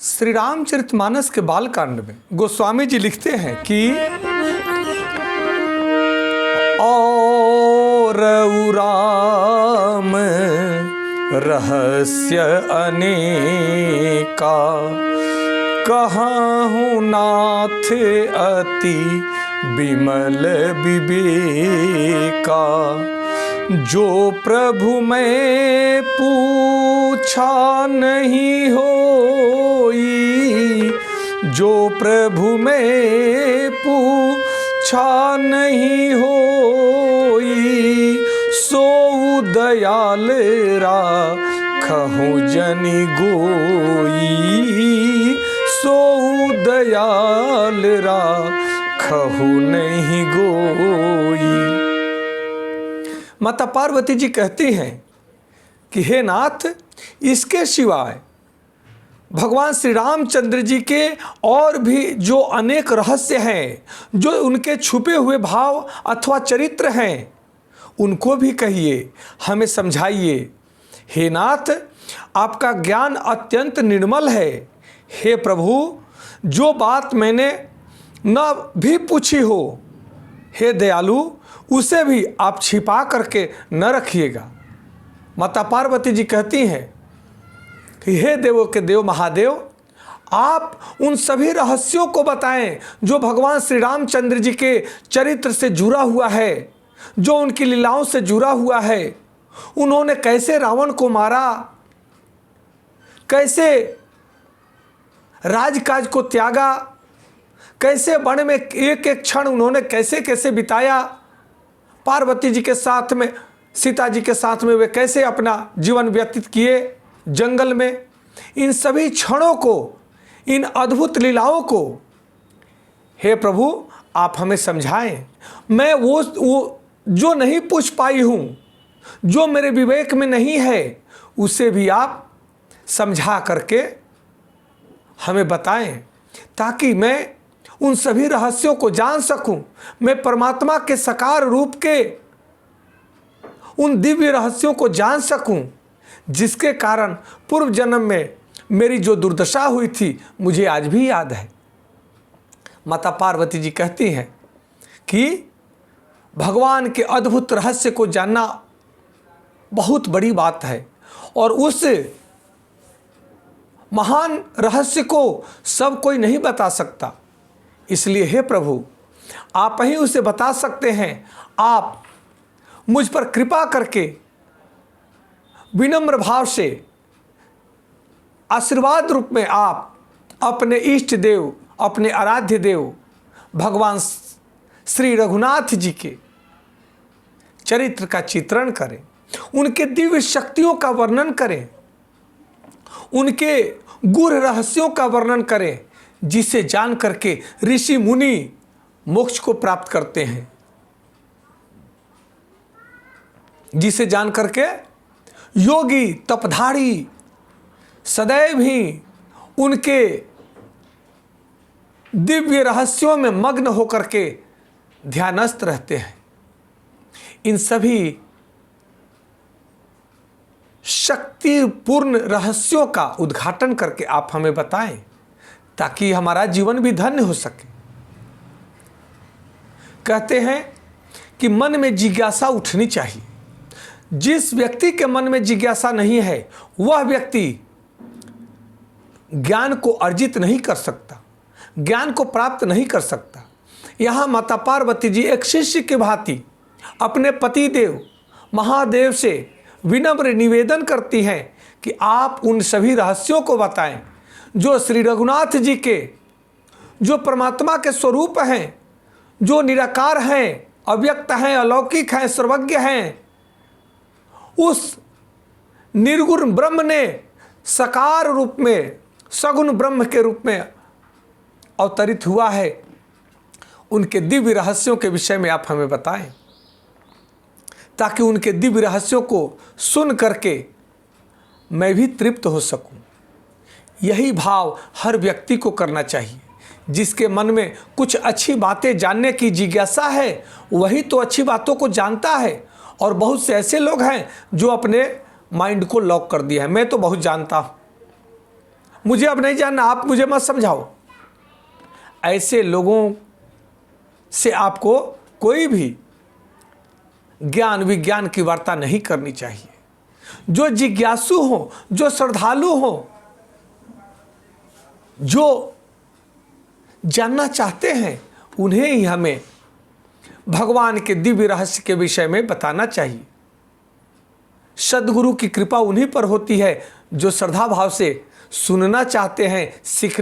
श्री रामचरितमानस के बालकांड में गोस्वामी जी लिखते हैं कि और राम रहस्य अनेका कहाहूँ नाथ अति विमल विवेका। जो प्रभु मैं पूछा नहीं होई, जो प्रभु मैं पूछा नहीं होई, सो दयाल राखहु जनि गोई, सो दयाल राखहु नहीं गोई। माता पार्वती जी कहती हैं कि हे नाथ, इसके सिवाय भगवान श्री रामचंद्र जी के और भी जो अनेक रहस्य हैं, जो उनके छुपे हुए भाव अथवा चरित्र हैं, उनको भी कहिए, हमें समझाइए। हे नाथ, आपका ज्ञान अत्यंत निर्मल है। हे प्रभु, जो बात मैंने न भी पूछी हो, हे दयालु, उसे भी आप छिपा करके न रखिएगा। माता पार्वती जी कहती हैं कि हे देवों के देव महादेव, आप उन सभी रहस्यों को बताएं जो भगवान श्री रामचंद्र जी के चरित्र से जुड़ा हुआ है, जो उनकी लीलाओं से जुड़ा हुआ है। उन्होंने कैसे रावण को मारा, कैसे राजकाज को त्यागा, कैसे वन में एक एक क्षण उन्होंने कैसे कैसे बिताया, पार्वती जी के साथ में, सीता जी के साथ में वे कैसे अपना जीवन व्यतीत किए जंगल में। इन सभी क्षणों को, इन अद्भुत लीलाओं को हे प्रभु आप हमें समझाएं। मैं वो जो नहीं पूछ पाई हूँ, जो मेरे विवेक में नहीं है, उसे भी आप समझा करके हमें बताएं, ताकि मैं उन सभी रहस्यों को जान सकूं। मैं परमात्मा के साकार रूप के उन दिव्य रहस्यों को जान सकूं, जिसके कारण पूर्व जन्म में मेरी जो दुर्दशा हुई थी मुझे आज भी याद है। माता पार्वती जी कहती हैं कि भगवान के अद्भुत रहस्य को जानना बहुत बड़ी बात है, और उस महान रहस्य को सब कोई नहीं बता सकता। इसलिए हे प्रभु, आप ही उसे बता सकते हैं। आप मुझ पर कृपा करके विनम्र भाव से आशीर्वाद रूप में आप अपने इष्ट देव, अपने आराध्य देव भगवान श्री रघुनाथ जी के चरित्र का चित्रण करें, उनके दिव्य शक्तियों का वर्णन करें, उनके गूढ़ रहस्यों का वर्णन करें, जिसे जान करके ऋषि मुनि मोक्ष को प्राप्त करते हैं, जिसे जान करके योगी तपधारी सदैव ही उनके दिव्य रहस्यों में मग्न होकर के ध्यानस्थ रहते हैं। इन सभी शक्तिपूर्ण रहस्यों का उद्घाटन करके आप हमें बताएं, ताकि हमारा जीवन भी धन्य हो सके। कहते हैं कि मन में जिज्ञासा उठनी चाहिए। जिस व्यक्ति के मन में जिज्ञासा नहीं है, वह व्यक्ति ज्ञान को अर्जित नहीं कर सकता, ज्ञान को प्राप्त नहीं कर सकता। यहाँ माता पार्वती जी एक शिष्य की भांति अपने पति देव महादेव से विनम्र निवेदन करती हैं कि आप उन सभी रहस्यों को बताएं, जो श्री रघुनाथ जी के, जो परमात्मा के स्वरूप हैं, जो निराकार हैं, अव्यक्त हैं, अलौकिक हैं, सर्वज्ञ हैं। उस निर्गुण ब्रह्म ने साकार रूप में, सगुण ब्रह्म के रूप में अवतरित हुआ है। उनके दिव्य रहस्यों के विषय में आप हमें बताएं, ताकि उनके दिव्य रहस्यों को सुन करके मैं भी तृप्त हो सकूं। यही भाव हर व्यक्ति को करना चाहिए। जिसके मन में कुछ अच्छी बातें जानने की जिज्ञासा है, वही तो अच्छी बातों को जानता है। और बहुत से ऐसे लोग हैं जो अपने माइंड को लॉक कर दिया है। मैं तो बहुत जानता हूँ, मुझे अब नहीं जानना, आप मुझे मत समझाओ। ऐसे लोगों से आपको कोई भी ज्ञान विज्ञान की वार्ता नहीं करनी चाहिए। जो जिज्ञासु हो, जो श्रद्धालु हो, जो जानना चाहते हैं, उन्हें ही हमें भगवान के दिव्य रहस्य के विषय में बताना चाहिए। सद्गुरु की कृपा उन्हीं पर होती है जो श्रद्धा भाव से सुनना चाहते हैं, सीखना